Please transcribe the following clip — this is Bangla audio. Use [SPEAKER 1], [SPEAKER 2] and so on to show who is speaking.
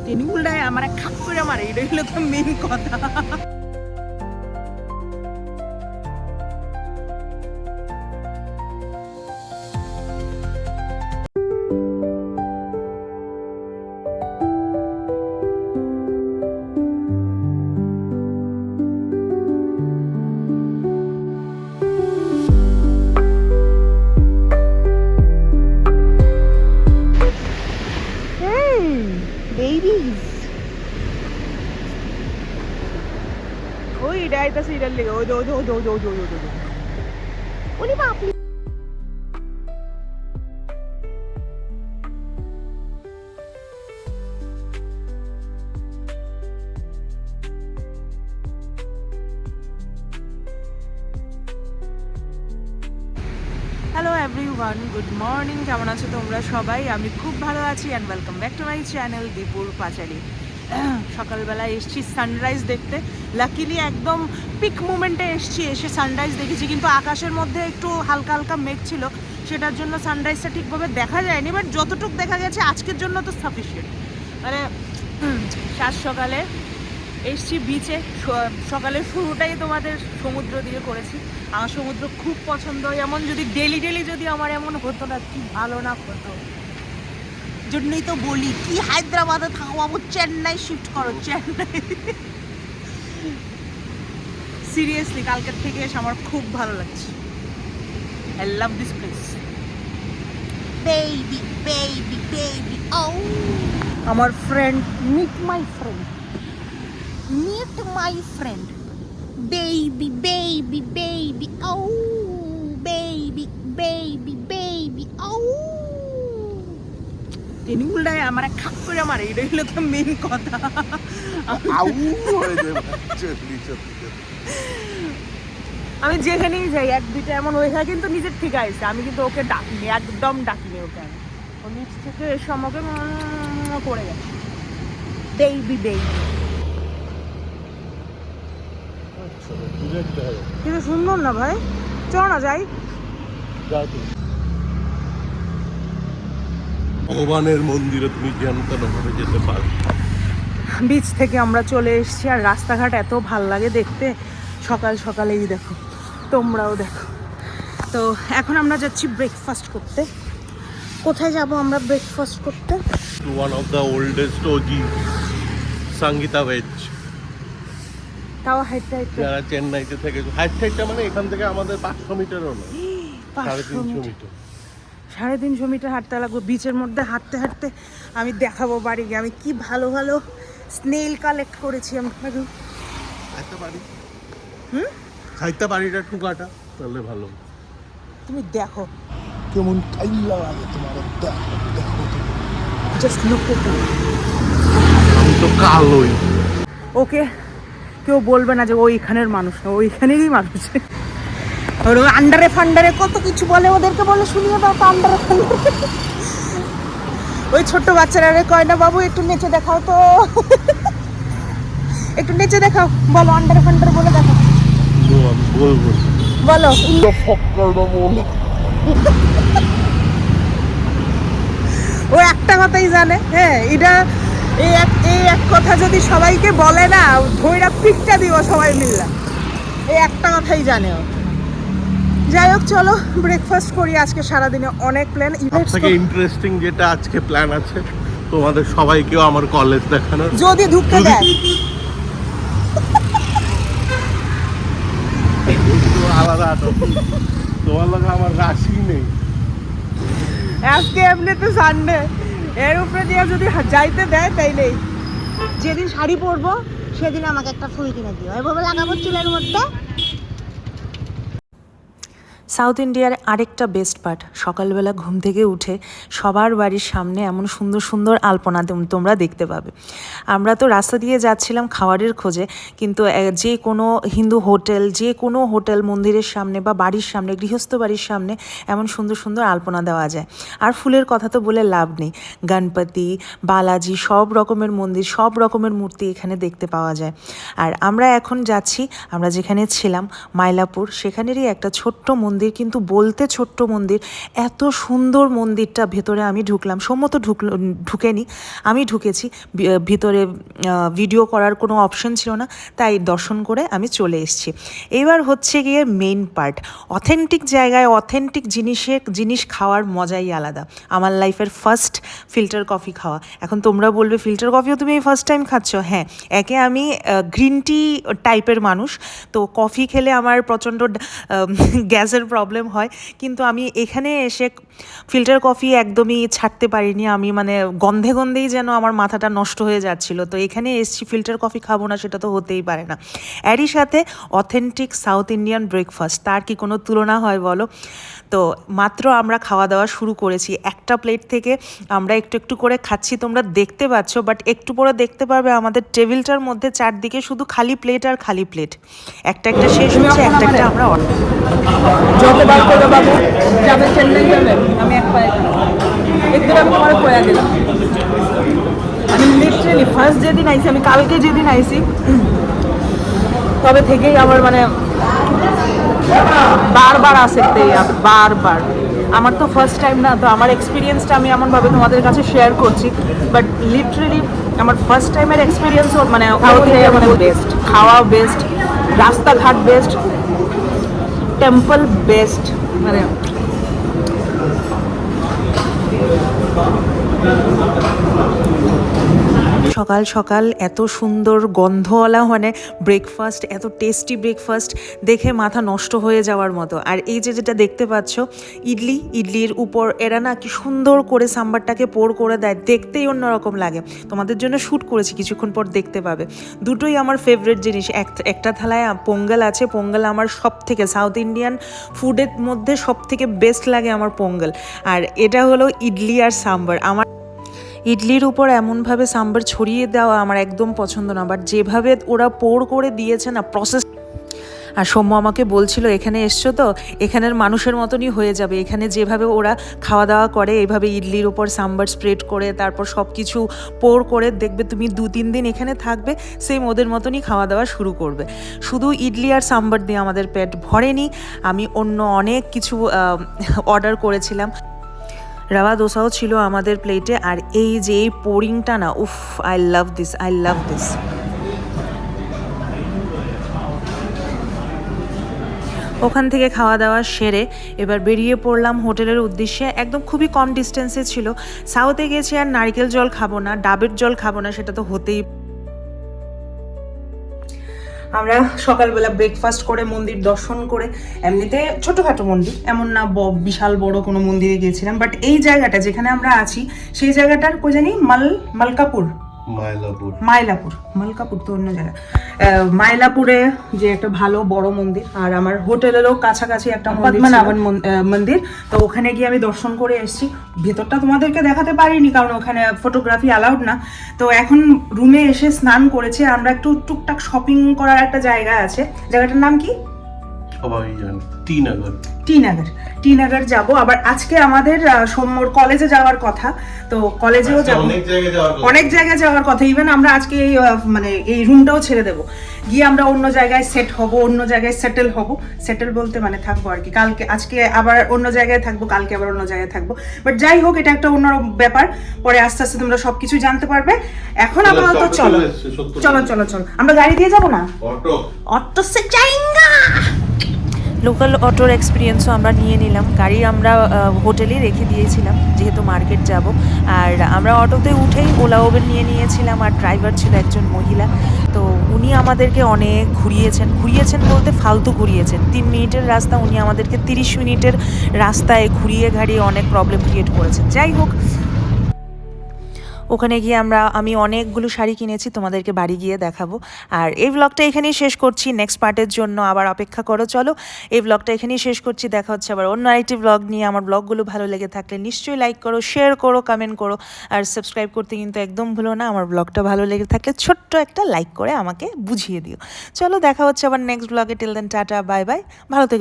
[SPEAKER 1] টেনিগুলটায় আমার খাপ করে মারে, এটা হলো তো মেন কথা। Babies. ওই ডাইতা সিরিয়াল লেগে ওই ওলি বাপি। Hello everyone, good morning. কেমন আছো তোমরা সবাই? আমি খুব ভালো আছি and welcome back to my channel দীপুর পাঁচালী। সকালবেলা এসছি সানরাইজ দেখতে। লাকিলি একদম পিক মুমেন্টে এসছি, এসে সানরাইজ দেখেছি, কিন্তু আকাশের মধ্যে একটু হালকা হালকা মেঘ ছিল, সেটার জন্য সানরাইজটা ঠিকভাবে দেখা যায়নি। বাট যতটুকু দেখা গেছে আজকের জন্য তো সাফিসিয়েন্ট। মানে সাত সকালে এসছি বিচে। সকালের শুরুটাই তোমাদের সমুদ্র দিয়ে করেছি। আমার সমুদ্র খুব পছন্দ। এমন যদি ডেলি যদি আমার এমন হতো না, কি ভালো না হতো। জন্যই তো বলি কি হায়দ্রাবাদে থাকো বাবু, চেন্নাই শিফট করো, চেন্নাই। সিরিয়াসলি কালকের থেকে এসে আমার খুব ভালো লাগছে। I love this place. Baby baby baby ও আমার friend, meet my friend, meet my friend, baby baby baby oh baby baby baby oh টেনিগুলটায় আমার খাপ করে মারে, এটা হলো তো মেন কথা। আমি যেখানেই যাই এক দুইটা এমন ওইখানে কিন্তু নিজের ঠিক আছে, আমি কিন্তু ওকে ডাকিনি, একদম ডাকিনি ওকে। আমি ও নিচ থেকে এসে আমাকে করে গেছে বেবি বেবি। কিন্তু সুন্দর না ভাই, চল না যাই।
[SPEAKER 2] ভগবানের মন্দিরে তুমি ভাবে যেতে পারো।
[SPEAKER 1] বিচ থেকে আমরা চলে এসেছি, আর রাস্তাঘাট এত ভাল লাগে দেখতে। সকাল সকালেই দেখো, তোমরাও দেখো। তো এখন আমরা যাচ্ছি ব্রেকফাস্ট করতে। কোথায় যাব আমরা ব্রেকফাস্ট করতে?
[SPEAKER 2] One of the oldest OG Sangeetha veg.
[SPEAKER 1] তাও হাইটটা একটু
[SPEAKER 2] যারা চেন্নাইতে থেকে, হাইটটা মানে এখান থেকে আমাদের 500 মিটারও না, 350 মিটার।
[SPEAKER 1] 350 মিটার হাঁটতে লাগবে বিচের মধ্যে। হাঁটতে হাঁটতে আমি দেখাবো বাড়ি গিয়ে আমি কি ভালো ভালো স্নেল কালেক্ট করেছি। আমি
[SPEAKER 2] খাইতে পারি, খাইতে পারিটা ঠুকাটা তাহলে ভালো।
[SPEAKER 1] তুমি দেখো
[SPEAKER 2] কেমন খাইলা লাগে তোমার, দেখো
[SPEAKER 1] জাস্ট লুক এট ইট।
[SPEAKER 2] আমি তো কালোই।
[SPEAKER 1] ওকে কেউ বলবে না যে ওইখানের মানুষ না, ওইখানেরই মানুষ। আন্ডারে ফান্ডারে কত কিছু বলে, ওদেরকে বলে শুনিয়ে দাও তো আন্ডারে ফান্ডারে। ওই ছোট্ট বাচ্চারা কয় না বাবু একটু নেচে দেখাও তো, একটু নেচে দেখাও, বলো আন্ডারে ফান্ডারে বলে দেখো।
[SPEAKER 2] আমি বলবো,
[SPEAKER 1] বলো ও একটা কথাই জানে। হ্যাঁ, এটা এই এক কথা যদি সবাইকে বলে না, ধৈরা পিকটা দিব সবাই মিললা, এই একটা কথাই জানে ও। যাই হোক, চলো ব্রেকফাস্ট করি। আজকে সারাদিনে অনেক প্ল্যান।
[SPEAKER 2] সবথেকে ইন্টারেস্টিং যেটা আজকে প্ল্যান আছে, তোমাদের সবাইকেও আমার কলেজ দেখানোর,
[SPEAKER 1] যদি ঢুকতে দেয়।
[SPEAKER 2] আলাদা তোমার লগে আমার রাশি নেই।
[SPEAKER 1] আজকে এমনি তো সানডে, এর উপরে দিয়ে যদি যাইতে দেয় তাইলেই। যেদিন শাড়ি পরবো সেদিন আমাকে একটা ফুল কিনে দিও, এভাবে লাগাবো চুলের মধ্যে।
[SPEAKER 3] সাউথ ইন্ডিয়ার আরেকটা বেস্ট পার্ট, সকালবেলা ঘুম থেকে উঠে সবার বাড়ির সামনে এমন সুন্দর সুন্দর আলপনা তোমরা দেখতে পাবে। আমরা তো রাস্তা দিয়ে যাচ্ছিলাম খাবারের খোঁজে, কিন্তু যে কোনো হিন্দু হোটেল, যে কোনো হোটেল মন্দিরের সামনে বা বাড়ির সামনে, গৃহস্থ বাড়ির সামনে এমন সুন্দর সুন্দর আলপনা দেওয়া যায়। আর ফুলের কথা তো বলে লাভ নেই, গণপতি, বালাজি, সব রকমের মন্দির, সব রকমের মূর্তি এখানে দেখতে পাওয়া যায়। আর আমরা এখন যাচ্ছি, আমরা যেখানে ছিলাম মাইলাপুর, সেখানেরই একটা ছোট্ট মন্দির মন্দির, কিন্তু বলতে ছোট্ট মন্দির, এত সুন্দর মন্দিরটা। ভেতরে আমি ঢুকলাম, সম্মত ঢুকেনি, আমি ঢুকেছি ভিতরে। ভিডিও করার কোনো অপশন ছিল না, তাই দর্শন করে আমি চলে এসেছি। এবার হচ্ছে গিয়ে মেইন পার্ট। অথেন্টিক জায়গায় অথেন্টিক জিনিস খাওয়ার মজাই আলাদা। আমার লাইফের ফার্স্ট ফিল্টার কফি খাওয়া। এখন তোমরা বলবে ফিল্টার কফিও তুমি এই ফার্স্ট টাইম খাচ্ছ? হ্যাঁ, একে আমি গ্রিন টি টাইপের মানুষ, তো কফি খেলে আমার প্রচণ্ড গ্যাসের প্রবলেম হয়, কিন্তু আমি এখানে এসে ফিল্টার কফি একদমই ছাড়তে পারিনি। আমি মানে গন্ধেই যেন আমার মাথাটা নষ্ট হয়ে যাচ্ছিল। তো এখানে এসছি, ফিল্টার কফি খাবো না সেটা তো হতেই পারে না। এরই সাথে অথেন্টিক সাউথ ইন্ডিয়ান ব্রেকফাস্ট, তার কি কোনো তুলনা হয় বলো? তো মাত্র আমরা খাওয়া দাওয়া শুরু করেছি, একটা প্লেট থেকে আমরা একটু একটু করে খাচ্ছি, তোমরা দেখতে পাচ্ছ। বাট একটু পরে দেখতে পারবে আমাদের টেবিলটার মধ্যে চারদিকে শুধু খালি প্লেট আর খালি প্লেট। একটা শেষ হচ্ছে, একটা আমরা
[SPEAKER 1] যতবার করে বাবু যাবে চেন্নাই যাবে, আমি এক পায়ে একদিন আমি তোমার কয়া দিলাম। আমি লিটারেলি ফার্স্ট যেদিন আইসি, আমি কালকে যেদিন আইসি, তবে থেকেই আমার মানে বারবার আসতে বারবার। আমার তো ফার্স্ট টাইম না, তো আমার এক্সপিরিয়েন্সটা আমি এমনভাবে তোমাদের কাছে শেয়ার করছি। বাট লিটারেলি আমার ফার্স্ট টাইমের এক্সপিরিয়েন্স মানে মানে বেস্ট, খাওয়া বেস্ট, রাস্তাঘাট বেস্ট, টেম্পল বেস্ট, মানে
[SPEAKER 3] সকাল সকাল এত সুন্দর গন্ধওয়ালা মানে ব্রেকফাস্ট, এত টেস্টি ব্রেকফাস্ট দেখে মাথা নষ্ট হয়ে যাওয়ার মতো। আর এই যেটা দেখতে পাচ্ছ ইডলির উপর এরা না কি সুন্দর করে সাম্বারটাকে পোর করে দেয়, দেখতেই অন্যরকম লাগে। তোমাদের জন্য শ্যুট করেছি, কিছুক্ষণ পর দেখতে পাবে। দুটোই আমার ফেভারিট জিনিস। একটা থালায় পোঙ্গল আছে, পোঙ্গল আমার সব থেকে সাউথ ইন্ডিয়ান ফুডের মধ্যে সব থেকে বেস্ট লাগে আমার পোঙ্গল। আর এটা হলো ইডলি আর সাম্বার। আমার ইডলির উপর এমনভাবে সাম্বার ছড়িয়ে দেওয়া আমার একদম পছন্দ না, বাট যেভাবে ওরা পোর করে দিয়েছে না, প্রসেস। আর সৌম্য আমাকে বলছিল এখানে এসছো তো এখানের মানুষের মতনই হয়ে যাবে, এখানে যেভাবে ওরা খাওয়া দাওয়া করে এইভাবে ইডলির উপর সাম্বার স্প্রেড করে তারপর সব কিছু পোর করে, দেখবে তুমি 2-3 দিন এখানে থাকবে, সেম ওদের মতনই খাওয়া দাওয়া শুরু করবে। শুধু ইডলি আর সাম্বার দিয়ে আমাদের পেট ভরেনি, আমি অন্য অনেক কিছু অর্ডার করেছিলাম। রাওয়া দোসাও ছিল আমাদের প্লেটে। আর এই যে এই পোরিংটা না, উফ, আই লাভ দিস। ওখান থেকে খাওয়া দাওয়া সেরে এবার বেরিয়ে পড়লাম হোটেলের উদ্দেশ্যে। একদম খুবই কম ডিস্টেন্সে ছিল। সাউথে গেছি আর নারকেল জল খাবো না, ডাবের জল খাবো না, সেটা তো হতেই। আমরা সকালবেলা ব্রেকফাস্ট করে মন্দির দর্শন করে, এমনিতে ছোটোখাটো মন্দির, এমন না বিশাল বড় কোনো মন্দিরে গিয়েছিলাম। বাট এই জায়গাটা যেখানে আমরা আছি সেই জায়গাটার কো জানি মাইলাপুর তো অন্য জায়গা। মাইলাপুরে যে একটা ভালো বড় মন্দির, আর আমার হোটেলেরও কাছাকাছি একটা পদ্মনাভন মন্দির, তো ওখানে গিয়ে আমি দর্শন করে এসেছি। ভেতরটা তোমাদেরকে দেখাতে পারিনি কারণ ওখানে ফটোগ্রাফি অ্যালাউড না। তো এখন রুমে এসে স্নান করেছি। আমরা একটু টুকটাক শপিং করার একটা জায়গা আছে, জায়গাটার নাম কি
[SPEAKER 2] সবাই জানে, টি নগর যাব। আবার আজকে আমাদের সোমবার কলেজে যাওয়ার কথা, তো কলেজেও যাব, অনেক জায়গায় যাওয়ার কথা। ইভেন আমরা আজকে মানে এই রুমটাও ছেড়ে দেবো, গিয়ে আমরা অন্য জায়গায় সেট হব, অন্য জায়গায় সেটেল বলতে মানে থাকবো আর কি। আজকে আবার অন্য জায়গায় থাকবো, কালকে আবার অন্য জায়গায় থাকবো। বাট যাই হোক, এটা একটা অন্য ব্যাপার, পরে আস্তে আস্তে তোমরা সবকিছু জানতে পারবে। এখন আপাতত চলো আমরা গাড়ি দিয়ে যাবো না, অটো সে যাইঙ্গা।
[SPEAKER 3] লোকাল অটোর এক্সপিরিয়েন্সও আমরা নিয়ে নিলাম। গাড়ি আমরা হোটেলেই রেখে দিয়েছিলাম যেহেতু মার্কেট যাব। আর আমরা অটোতে উঠেই ওলা উবের নিয়েছিলাম, আর ড্রাইভার ছিল একজন মহিলা। তো উনি আমাদেরকে অনেক ঘুরিয়েছেন বলতে ফালতু ঘুরিয়েছেন। 3 মিনিটের রাস্তা উনি আমাদেরকে 30 মিনিটের রাস্তায় ঘুরিয়ে ঘাড়িয়ে অনেক প্রবলেম ক্রিয়েট করেছেন। যাই হোক, ওখানে গিয়ে আমি অনেকগুলো শাড়ি কিনেছি, তোমাদেরকে বাড়ি গিয়ে দেখাবো। আর এই ব্লগটা এখানেই শেষ করছি, নেক্সট পার্টের জন্য আবার অপেক্ষা করো। চলো, এই ব্লগটা এখানেই শেষ করছি, দেখা হচ্ছে আবার অন্য আরেকটি ব্লগ নিয়ে। আমার ব্লগগুলো ভালো লেগে থাকলে নিশ্চয়ই লাইক করো, শেয়ার করো, কমেন্ট করো, আর সাবস্ক্রাইব করতে কিন্তু একদম ভুলো না। আমার ব্লগটা ভালো লেগে থাকলে ছোট্ট একটা লাইক করে আমাকে বুঝিয়ে দিও। চলো, দেখা হচ্ছে আবার নেক্সট ব্লগে। টিল দেন টাটা, বাই বাই, ভালো থেকো।